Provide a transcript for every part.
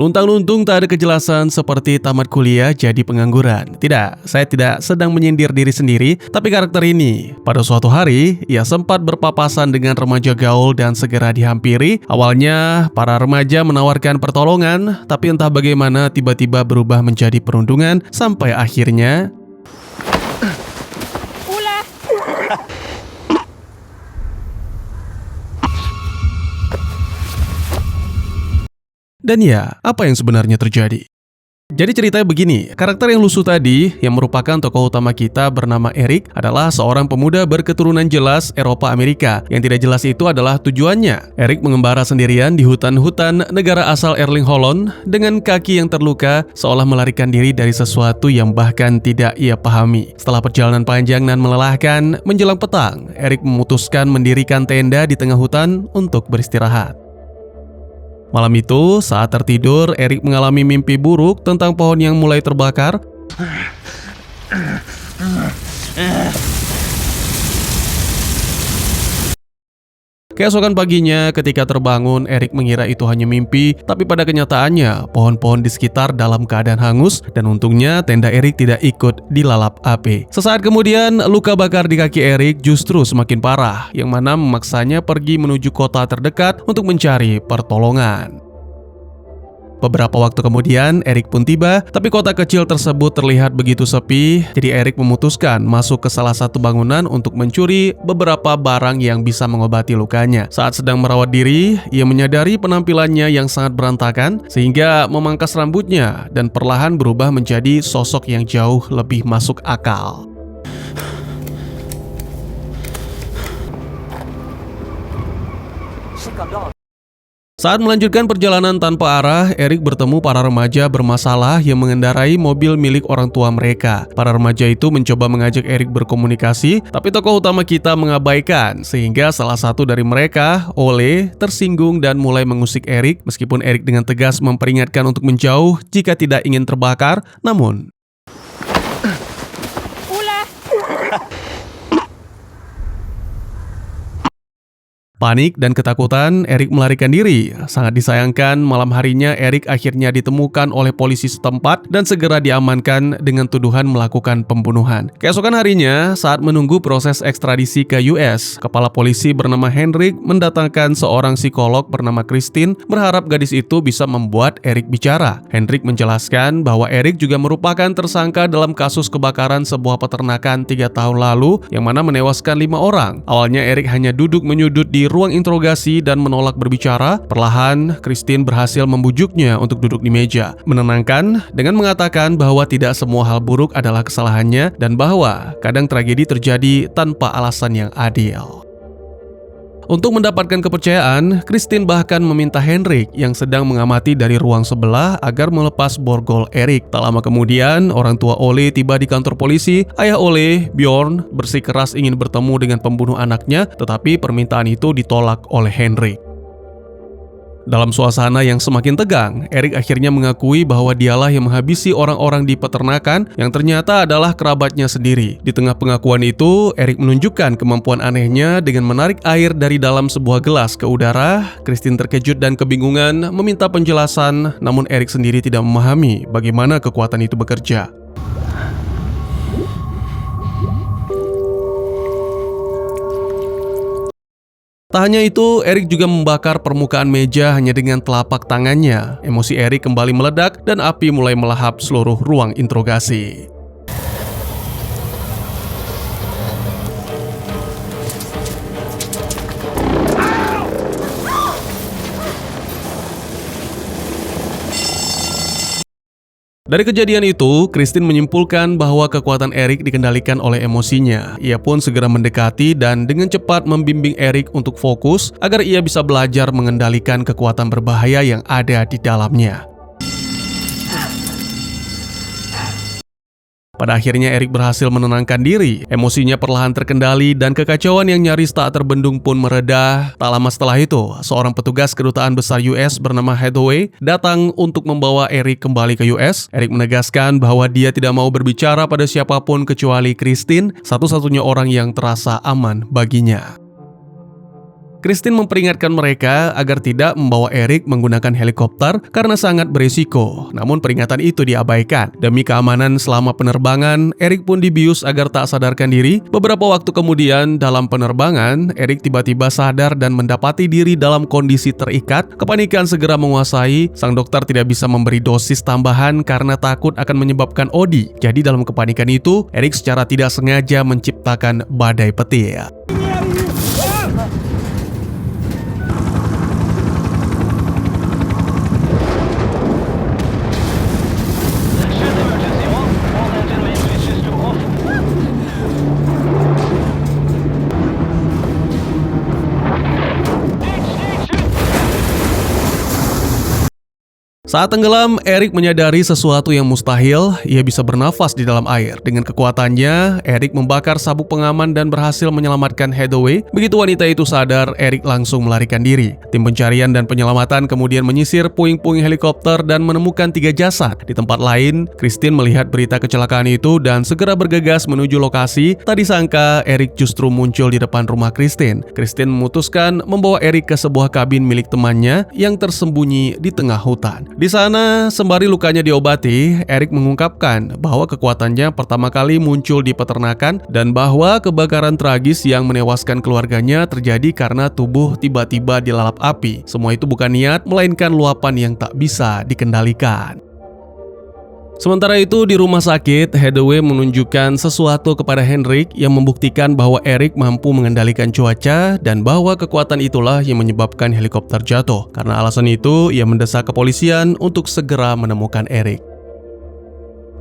Luntang-luntung tak ada kejelasan seperti tamat kuliah jadi pengangguran. Tidak, saya tidak sedang menyindir diri sendiri, tapi karakter ini. Pada suatu hari, ia sempat berpapasan dengan remaja gaul dan segera dihampiri. Awalnya, para remaja menawarkan pertolongan, tapi entah bagaimana tiba-tiba berubah menjadi perundungan, sampai akhirnya dan ya, apa yang sebenarnya terjadi? Jadi ceritanya begini, karakter yang lusuh tadi, yang merupakan tokoh utama kita bernama Eric, adalah seorang pemuda berketurunan jelas Eropa Amerika. Yang tidak jelas itu adalah tujuannya. Eric mengembara sendirian di hutan-hutan negara asal Erling Holland dengan kaki yang terluka, seolah melarikan diri dari sesuatu yang bahkan tidak ia pahami. Setelah perjalanan panjang dan melelahkan, menjelang petang, Eric memutuskan mendirikan tenda di tengah hutan untuk beristirahat. Malam itu, saat tertidur, Eric mengalami mimpi buruk tentang pohon yang mulai terbakar. Keesokan paginya, ketika terbangun, Eric mengira itu hanya mimpi, tapi pada kenyataannya, pohon-pohon di sekitar dalam keadaan hangus, dan untungnya tenda Eric tidak ikut dilalap api. Sesaat kemudian, luka bakar di kaki Eric justru semakin parah, yang mana memaksanya pergi menuju kota terdekat untuk mencari pertolongan. Beberapa waktu kemudian, Eric pun tiba, tapi kota kecil tersebut terlihat begitu sepi, jadi Eric memutuskan masuk ke salah satu bangunan untuk mencuri beberapa barang yang bisa mengobati lukanya. Saat sedang merawat diri, ia menyadari penampilannya yang sangat berantakan, sehingga memangkas rambutnya dan perlahan berubah menjadi sosok yang jauh lebih masuk akal. Saat melanjutkan perjalanan tanpa arah, Eric bertemu para remaja bermasalah yang mengendarai mobil milik orang tua mereka. Para remaja itu mencoba mengajak Eric berkomunikasi, tapi tokoh utama kita mengabaikan, sehingga salah satu dari mereka, Ole, tersinggung dan mulai mengusik Eric, meskipun Eric dengan tegas memperingatkan untuk menjauh jika tidak ingin terbakar, namun panik dan ketakutan, Eric melarikan diri. Sangat disayangkan, malam harinya Eric akhirnya ditemukan oleh polisi setempat dan segera diamankan dengan tuduhan melakukan pembunuhan. Keesokan harinya, saat menunggu proses ekstradisi ke US, kepala polisi bernama Hendrik mendatangkan seorang psikolog bernama Christine, berharap gadis itu bisa membuat Eric bicara. Hendrik menjelaskan bahwa Eric juga merupakan tersangka dalam kasus kebakaran sebuah peternakan 3 tahun lalu, yang mana menewaskan 5 orang. Awalnya Eric hanya duduk menyudut di ruang interogasi dan menolak berbicara. Perlahan, Christine berhasil membujuknya untuk duduk di meja, menenangkan dengan mengatakan bahwa tidak semua hal buruk adalah kesalahannya dan bahwa kadang tragedi terjadi tanpa alasan yang adil. Untuk mendapatkan kepercayaan, Christine bahkan meminta Hendrik yang sedang mengamati dari ruang sebelah agar melepas borgol Eric. Tak lama kemudian, orang tua Ole tiba di kantor polisi. Ayah Ole, Bjorn, bersikeras ingin bertemu dengan pembunuh anaknya, tetapi permintaan itu ditolak oleh Hendrik. Dalam suasana yang semakin tegang, Eric akhirnya mengakui bahwa dialah yang menghabisi orang-orang di peternakan yang ternyata adalah kerabatnya sendiri. Di tengah pengakuan itu, Eric menunjukkan kemampuan anehnya dengan menarik air dari dalam sebuah gelas ke udara. Christine terkejut dan kebingungan meminta penjelasan, namun Eric sendiri tidak memahami bagaimana kekuatan itu bekerja. Tak hanya itu, Eric juga membakar permukaan meja hanya dengan telapak tangannya. Emosi Eric kembali meledak dan api mulai melahap seluruh ruang interogasi. Dari kejadian itu, Christine menyimpulkan bahwa kekuatan Eric dikendalikan oleh emosinya. Ia pun segera mendekati dan dengan cepat membimbing Eric untuk fokus agar ia bisa belajar mengendalikan kekuatan berbahaya yang ada di dalamnya. Pada akhirnya Eric berhasil menenangkan diri, emosinya perlahan terkendali dan kekacauan yang nyaris tak terbendung pun mereda. Tak lama setelah itu, seorang petugas kedutaan besar US bernama Hathaway datang untuk membawa Eric kembali ke US. Eric menegaskan bahwa dia tidak mau berbicara pada siapapun kecuali Christine, satu-satunya orang yang terasa aman baginya. Christine memperingatkan mereka agar tidak membawa Eric menggunakan helikopter karena sangat berisiko. Namun peringatan itu diabaikan. Demi keamanan selama penerbangan, Eric pun dibius agar tak sadarkan diri. Beberapa waktu kemudian dalam penerbangan, Eric tiba-tiba sadar dan mendapati diri dalam kondisi terikat. Kepanikan segera menguasai. Sang dokter tidak bisa memberi dosis tambahan karena takut akan menyebabkan OD. Jadi dalam kepanikan itu, Eric secara tidak sengaja menciptakan badai petir. Saat tenggelam, Eric menyadari sesuatu yang mustahil, ia bisa bernafas di dalam air. Dengan kekuatannya, Eric membakar sabuk pengaman dan berhasil menyelamatkan Hathaway. Begitu wanita itu sadar, Eric langsung melarikan diri. Tim pencarian dan penyelamatan kemudian menyisir puing-puing helikopter dan menemukan 3 jasad. Di tempat lain, Christine melihat berita kecelakaan itu dan segera bergegas menuju lokasi. Tak disangka, Eric justru muncul di depan rumah Christine. Christine memutuskan membawa Eric ke sebuah kabin milik temannya yang tersembunyi di tengah hutan. Di sana, sembari lukanya diobati, Eric mengungkapkan bahwa kekuatannya pertama kali muncul di peternakan dan bahwa kebakaran tragis yang menewaskan keluarganya terjadi karena tubuh tiba-tiba dilalap api. Semua itu bukan niat, melainkan luapan yang tak bisa dikendalikan. Sementara itu di rumah sakit, Hathaway menunjukkan sesuatu kepada Henrik yang membuktikan bahwa Eric mampu mengendalikan cuaca dan bahwa kekuatan itulah yang menyebabkan helikopter jatuh. Karena alasan itu, ia mendesak kepolisian untuk segera menemukan Eric.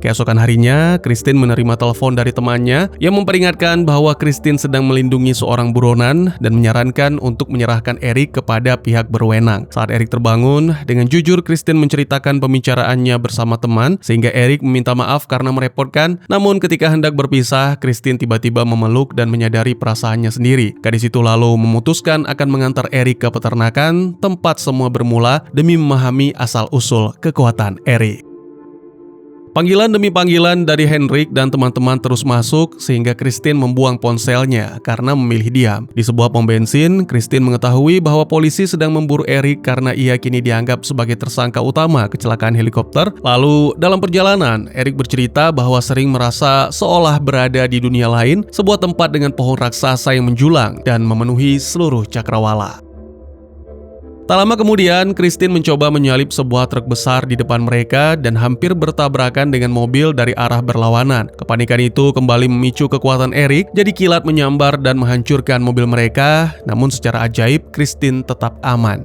Keesokan harinya, Christine menerima telepon dari temannya yang memperingatkan bahwa Christine sedang melindungi seorang buronan dan menyarankan untuk menyerahkan Eric kepada pihak berwenang. Saat Eric terbangun, dengan jujur Christine menceritakan pembicaraannya bersama teman sehingga Eric meminta maaf karena merepotkan. Namun ketika hendak berpisah, Christine tiba-tiba memeluk dan menyadari perasaannya sendiri. Gadis itu lalu memutuskan akan mengantar Eric ke peternakan, tempat semua bermula demi memahami asal-usul kekuatan Eric. Panggilan demi panggilan dari Henrik dan teman-teman terus masuk sehingga Christine membuang ponselnya karena memilih diam. Di sebuah pom bensin, Christine mengetahui bahwa polisi sedang memburu Eric karena ia kini dianggap sebagai tersangka utama kecelakaan helikopter. Lalu, dalam perjalanan, Eric bercerita bahwa sering merasa seolah berada di dunia lain, sebuah tempat dengan pohon raksasa yang menjulang dan memenuhi seluruh cakrawala. Tak lama kemudian, Christine mencoba menyalip sebuah truk besar di depan mereka dan hampir bertabrakan dengan mobil dari arah berlawanan. Kepanikan itu kembali memicu kekuatan Eric, jadi kilat menyambar dan menghancurkan mobil mereka. Namun secara ajaib, Christine tetap aman.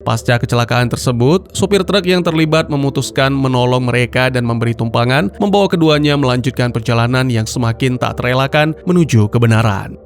Pasca kecelakaan tersebut, supir truk yang terlibat memutuskan menolong mereka dan memberi tumpangan, membawa keduanya melanjutkan perjalanan yang semakin tak terelakkan menuju kebenaran.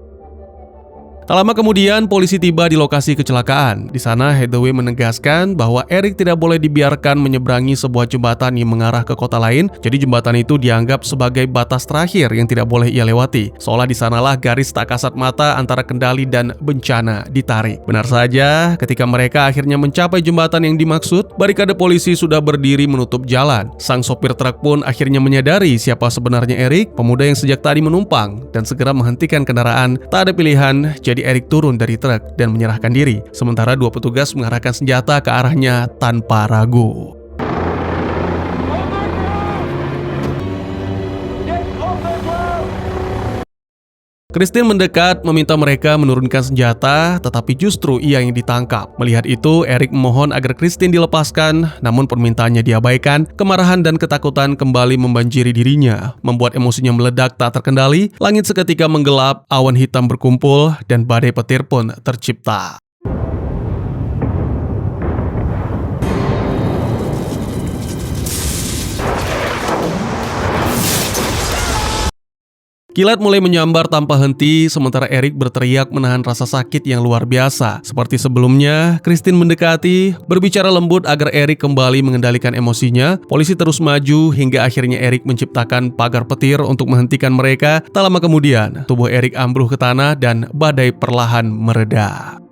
Tak lama kemudian, polisi tiba di lokasi kecelakaan. Di sana, Hathaway menegaskan bahwa Eric tidak boleh dibiarkan menyeberangi sebuah jembatan yang mengarah ke kota lain. Jadi jembatan itu dianggap sebagai batas terakhir yang tidak boleh ia lewati. Seolah di sanalah garis tak kasat mata antara kendali dan bencana ditarik. Benar saja, ketika mereka akhirnya mencapai jembatan yang dimaksud, barikade polisi sudah berdiri menutup jalan. Sang sopir truk pun akhirnya menyadari siapa sebenarnya Eric, pemuda yang sejak tadi menumpang, dan segera menghentikan kendaraan. Tak ada pilihan, jadi Eric turun dari truk dan menyerahkan diri, sementara 2 petugas mengarahkan senjata ke arahnya tanpa ragu. Christine mendekat meminta mereka menurunkan senjata, tetapi justru ia yang ditangkap. Melihat itu, Eric memohon agar Christine dilepaskan, namun permintaannya diabaikan. Kemarahan dan ketakutan kembali membanjiri dirinya, membuat emosinya meledak tak terkendali. Langit seketika menggelap, awan hitam berkumpul, dan badai petir pun tercipta. Kilat mulai menyambar tanpa henti, sementara Eric berteriak menahan rasa sakit yang luar biasa. Seperti sebelumnya, Christine mendekati, berbicara lembut agar Eric kembali mengendalikan emosinya. Polisi terus maju hingga akhirnya Eric menciptakan pagar petir untuk menghentikan mereka. Tak lama kemudian, tubuh Eric ambruk ke tanah dan badai perlahan mereda.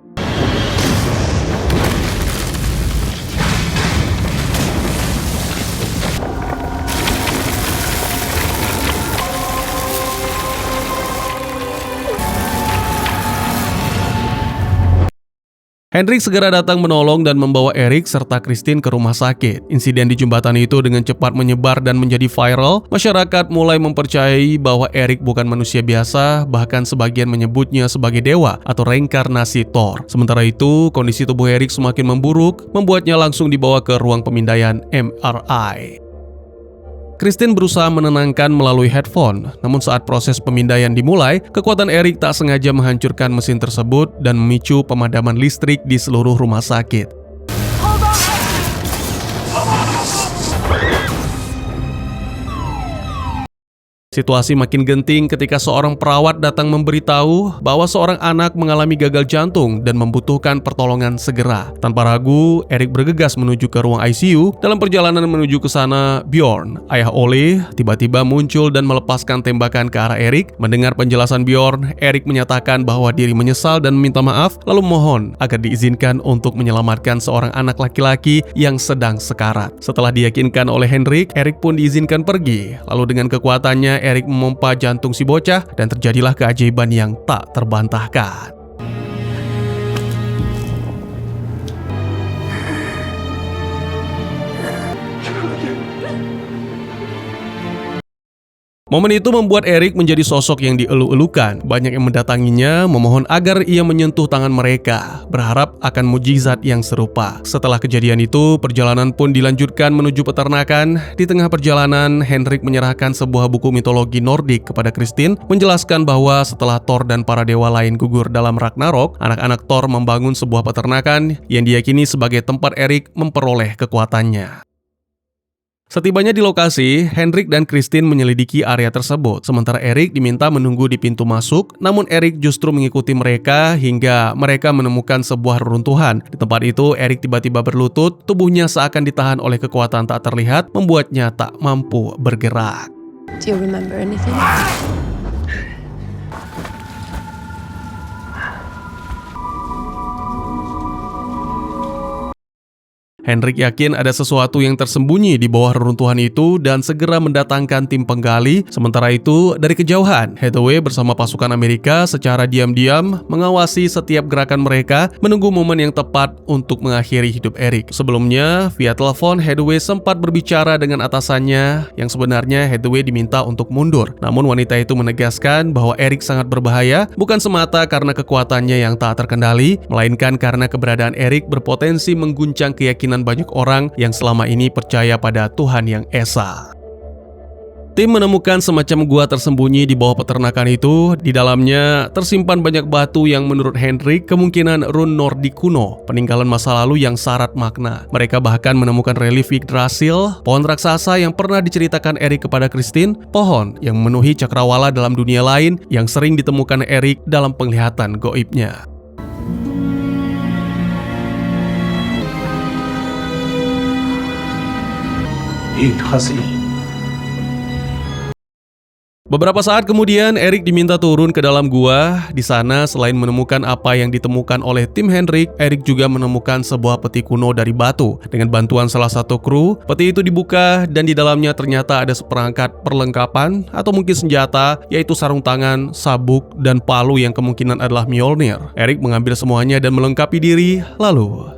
Hendrik segera datang menolong dan membawa Erik serta Christine ke rumah sakit. Insiden di jembatan itu dengan cepat menyebar dan menjadi viral. Masyarakat mulai mempercayai bahwa Erik bukan manusia biasa, bahkan sebagian menyebutnya sebagai dewa atau reinkarnasi Thor. Sementara itu, kondisi tubuh Erik semakin memburuk, membuatnya langsung dibawa ke ruang pemindaian MRI. Christine berusaha menenangkan melalui headphone, namun saat proses pemindaian dimulai, kekuatan Erik tak sengaja menghancurkan mesin tersebut dan memicu pemadaman listrik di seluruh rumah sakit. Situasi makin genting ketika seorang perawat datang memberitahu bahwa seorang anak mengalami gagal jantung dan membutuhkan pertolongan segera. Tanpa ragu, Erik bergegas menuju ke ruang ICU. Dalam perjalanan menuju ke sana, Bjorn, ayah Ole, tiba-tiba muncul dan melepaskan tembakan ke arah Erik. Mendengar penjelasan Bjorn, Erik menyatakan bahwa diri menyesal dan meminta maaf, lalu mohon agar diizinkan untuk menyelamatkan seorang anak laki-laki yang sedang sekarat. Setelah diyakinkan oleh Hendrik, Erik pun diizinkan pergi. Lalu dengan kekuatannya, Erik memompa jantung si bocah dan terjadilah keajaiban yang tak terbantahkan. Momen itu membuat Erik menjadi sosok yang dielu-elukan. Banyak yang mendatanginya, memohon agar ia menyentuh tangan mereka, berharap akan mukjizat yang serupa. Setelah kejadian itu, perjalanan pun dilanjutkan menuju peternakan. Di tengah perjalanan, Hendrik menyerahkan sebuah buku mitologi Nordik kepada Christine, menjelaskan bahwa setelah Thor dan para dewa lain gugur dalam Ragnarok, anak-anak Thor membangun sebuah peternakan yang diyakini sebagai tempat Erik memperoleh kekuatannya. Setibanya di lokasi, Hendrik dan Christine menyelidiki area tersebut. Sementara Erik diminta menunggu di pintu masuk, namun Erik justru mengikuti mereka hingga mereka menemukan sebuah reruntuhan. Di tempat itu, Erik tiba-tiba berlutut, tubuhnya seakan ditahan oleh kekuatan tak terlihat, membuatnya tak mampu bergerak. Do you remember anything? Hendrik yakin ada sesuatu yang tersembunyi di bawah reruntuhan itu dan segera mendatangkan tim penggali. Sementara itu, dari kejauhan, Hathaway bersama pasukan Amerika secara diam-diam mengawasi setiap gerakan mereka, menunggu momen yang tepat untuk mengakhiri hidup Erik. Sebelumnya, via telepon, Hathaway sempat berbicara dengan atasannya yang sebenarnya Hathaway diminta untuk mundur. Namun wanita itu menegaskan bahwa Erik sangat berbahaya, bukan semata karena kekuatannya yang tak terkendali, melainkan karena keberadaan Erik berpotensi mengguncang keyakinan banyak orang yang selama ini percaya pada Tuhan yang Esa. Tim menemukan semacam gua tersembunyi di bawah peternakan itu. Di dalamnya tersimpan banyak batu yang menurut Hendrik kemungkinan rune Nordik kuno, peninggalan masa lalu yang syarat makna. Mereka bahkan menemukan relief Yggdrasil, pohon raksasa yang pernah diceritakan Erik kepada Christine, pohon yang memenuhi cakrawala dalam dunia lain yang sering ditemukan Erik dalam penglihatan goibnya. Beberapa saat kemudian, Erik diminta turun ke dalam gua. Di sana, selain menemukan apa yang ditemukan oleh tim Hendrik, Erik juga menemukan sebuah peti kuno dari batu. Dengan bantuan salah satu kru, peti itu dibuka dan di dalamnya ternyata ada seperangkat perlengkapan atau mungkin senjata, yaitu sarung tangan, sabuk, dan palu yang kemungkinan adalah Mjolnir. Erik mengambil semuanya dan melengkapi diri, lalu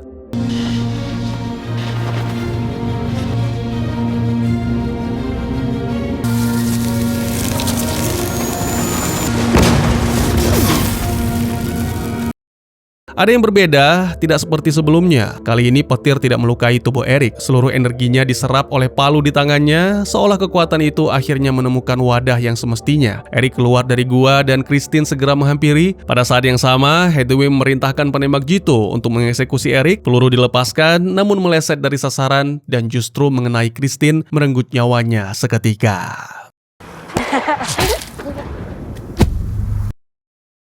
ada yang berbeda, tidak seperti sebelumnya. Kali ini petir tidak melukai tubuh Erik. Seluruh energinya diserap oleh palu di tangannya, seolah kekuatan itu akhirnya menemukan wadah yang semestinya. Erik keluar dari gua dan Christine segera menghampiri. Pada saat yang sama, Hathaway memerintahkan penembak jitu untuk mengeksekusi Erik. Peluru dilepaskan, namun meleset dari sasaran dan justru mengenai Christine, merenggut nyawanya seketika.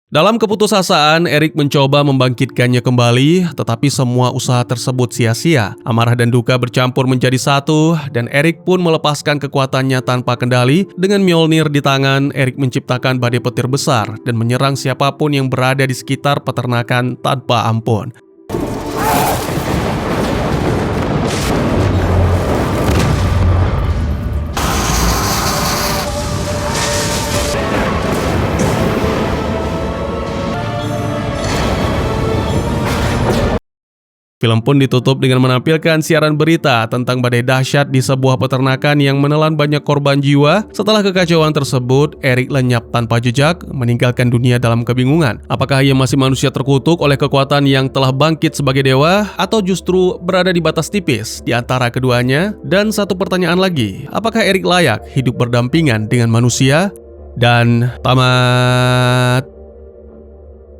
Dalam keputusasaan, Erik mencoba membangkitkannya kembali, tetapi semua usaha tersebut sia-sia. Amarah dan duka bercampur menjadi satu, dan Erik pun melepaskan kekuatannya tanpa kendali. Dengan Mjolnir di tangan, Erik menciptakan badai petir besar dan menyerang siapapun yang berada di sekitar peternakan tanpa ampun. Film pun ditutup dengan menampilkan siaran berita tentang badai dahsyat di sebuah peternakan yang menelan banyak korban jiwa. Setelah kekacauan tersebut, Eric lenyap tanpa jejak, meninggalkan dunia dalam kebingungan. Apakah ia masih manusia terkutuk oleh kekuatan yang telah bangkit sebagai dewa, atau justru berada di batas tipis di antara keduanya? Dan satu pertanyaan lagi, apakah Eric layak hidup berdampingan dengan manusia? Dan tamat.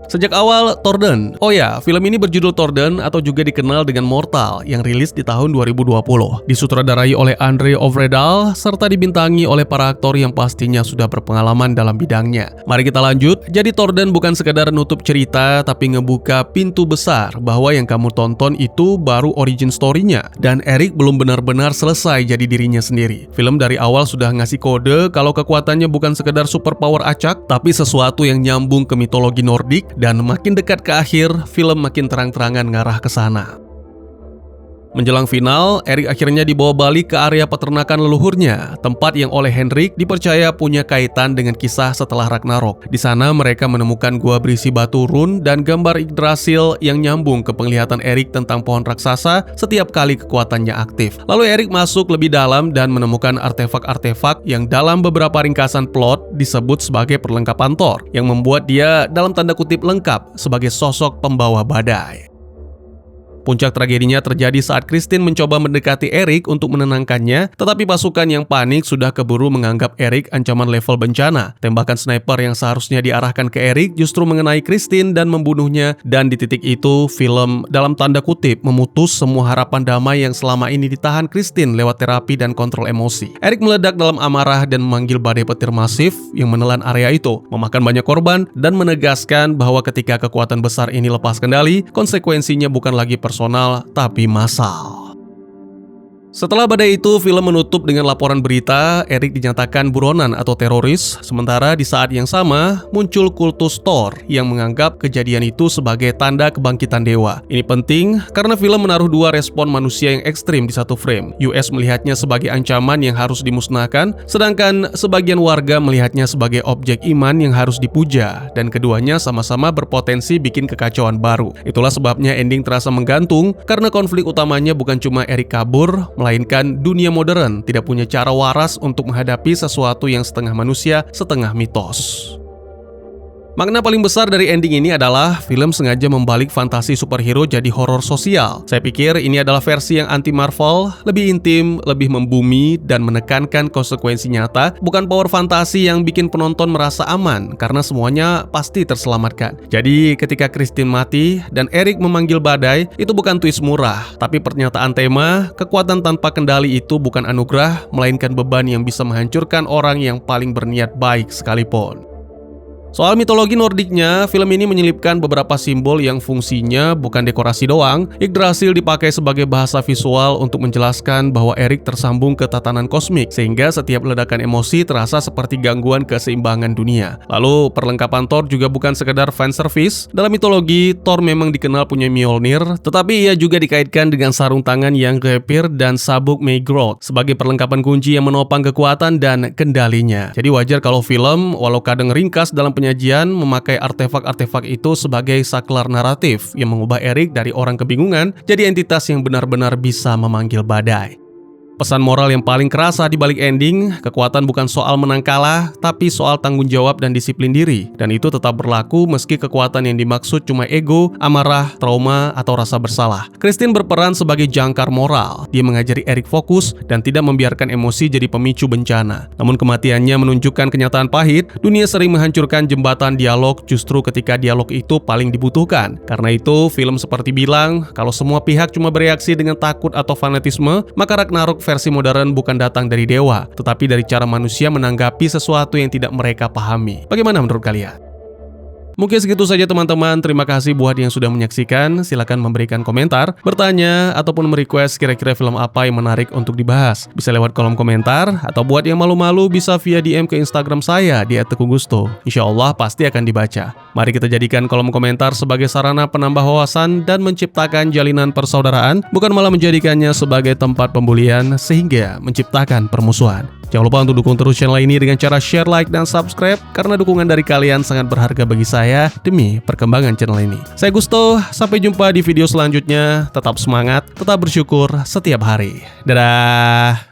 Sejak awal, Torden. Oh ya, film ini berjudul Torden atau juga dikenal dengan Mortal yang rilis di tahun 2020. Disutradarai oleh Andre Øvredal serta dibintangi oleh para aktor yang pastinya sudah berpengalaman dalam bidangnya. Mari kita lanjut. Jadi Torden bukan sekadar nutup cerita tapi ngebuka pintu besar bahwa yang kamu tonton itu baru origin story-nya dan Eric belum benar-benar selesai jadi dirinya sendiri. Film dari awal sudah ngasih kode kalau kekuatannya bukan sekedar superpower acak tapi sesuatu yang nyambung ke mitologi Nordik. Dan makin dekat ke akhir, film makin terang-terangan ngarah ke sana. Menjelang final, Eric akhirnya dibawa balik ke area peternakan leluhurnya, tempat yang oleh Henrik dipercaya punya kaitan dengan kisah setelah Ragnarok. Di sana mereka menemukan gua berisi batu rune dan gambar Yggdrasil yang nyambung ke penglihatan Eric tentang pohon raksasa setiap kali kekuatannya aktif. Lalu Eric masuk lebih dalam dan menemukan artefak-artefak yang dalam beberapa ringkasan plot disebut sebagai perlengkapan Thor, yang membuat dia dalam tanda kutip lengkap sebagai sosok pembawa badai. Puncak tragedinya terjadi saat Kristin mencoba mendekati Eric untuk menenangkannya, tetapi pasukan yang panik sudah keburu menganggap Eric ancaman level bencana. Tembakan sniper yang seharusnya diarahkan ke Eric justru mengenai Kristin dan membunuhnya, dan di titik itu film dalam tanda kutip memutus semua harapan damai yang selama ini ditahan Kristin lewat terapi dan kontrol emosi. Eric meledak dalam amarah dan memanggil badai petir masif yang menelan area itu, memakan banyak korban, dan menegaskan bahwa ketika kekuatan besar ini lepas kendali, konsekuensinya bukan lagi personal tapi massal. Setelah badai itu, film menutup dengan laporan berita Eric dinyatakan buronan atau teroris, sementara di saat yang sama muncul kultus Thor yang menganggap kejadian itu sebagai tanda kebangkitan dewa. Ini penting karena film menaruh dua respon manusia yang ekstrim di satu frame. US melihatnya sebagai ancaman yang harus dimusnahkan, sedangkan sebagian warga melihatnya sebagai objek iman yang harus dipuja, dan keduanya sama-sama berpotensi bikin kekacauan baru. Itulah sebabnya ending terasa menggantung, karena konflik utamanya bukan cuma Eric kabur, melainkan dunia modern tidak punya cara waras untuk menghadapi sesuatu yang setengah manusia, setengah mitos. Makna paling besar dari ending ini adalah film sengaja membalik fantasi superhero jadi horor sosial. Saya pikir ini adalah versi yang anti Marvel, lebih intim, lebih membumi, dan menekankan konsekuensi nyata, bukan power fantasi yang bikin penonton merasa aman, karena semuanya pasti terselamatkan. Jadi ketika Kristin mati dan Eric memanggil badai, itu bukan twist murah, tapi pernyataan tema, kekuatan tanpa kendali itu bukan anugerah, melainkan beban yang bisa menghancurkan orang yang paling berniat baik sekalipun. Soal mitologi Nordiknya, film ini menyelipkan beberapa simbol yang fungsinya bukan dekorasi doang. Yggdrasil dipakai sebagai bahasa visual untuk menjelaskan bahwa Eric tersambung ke tatanan kosmik, sehingga setiap ledakan emosi terasa seperti gangguan keseimbangan dunia. Lalu, perlengkapan Thor juga bukan sekedar fanservice. Dalam mitologi, Thor memang dikenal punya Mjolnir, tetapi ia juga dikaitkan dengan sarung tangan yang Gripir dan sabuk Meigroth sebagai perlengkapan kunci yang menopang kekuatan dan kendalinya. Jadi wajar kalau film, walau kadang ringkas dalam penyajian, memakai artefak-artefak itu sebagai saklar naratif yang mengubah Eric dari orang kebingungan jadi entitas yang benar-benar bisa memanggil badai. Pesan moral yang paling kerasa di balik ending, kekuatan bukan soal menang kalah, tapi soal tanggung jawab dan disiplin diri. Dan itu tetap berlaku meski kekuatan yang dimaksud cuma ego, amarah, trauma, atau rasa bersalah. Kristin berperan sebagai jangkar moral. Dia mengajari Eric fokus dan tidak membiarkan emosi jadi pemicu bencana. Namun kematiannya menunjukkan kenyataan pahit, dunia sering menghancurkan jembatan dialog justru ketika dialog itu paling dibutuhkan. Karena itu, film seperti bilang, kalau semua pihak cuma bereaksi dengan takut atau fanatisme, maka Ragnarok versi modern bukan datang dari dewa, tetapi dari cara manusia menanggapi sesuatu yang tidak mereka pahami. Bagaimana menurut kalian? Mungkin segitu saja teman-teman, terima kasih buat yang sudah menyaksikan. Silakan memberikan komentar, bertanya, ataupun merequest kira-kira film apa yang menarik untuk dibahas. Bisa lewat kolom komentar, atau buat yang malu-malu bisa via DM ke Instagram saya di @tegugusto. Insya Allah pasti akan dibaca. Mari kita jadikan kolom komentar sebagai sarana penambah wawasan dan menciptakan jalinan persaudaraan, bukan malah menjadikannya sebagai tempat pembulian sehingga menciptakan permusuhan. Jangan lupa untuk dukung terus channel ini dengan cara share, like, dan subscribe, karena dukungan dari kalian sangat berharga bagi saya demi perkembangan channel ini. Saya Gusto, sampai jumpa di video selanjutnya. Tetap semangat, tetap bersyukur setiap hari. Dadah!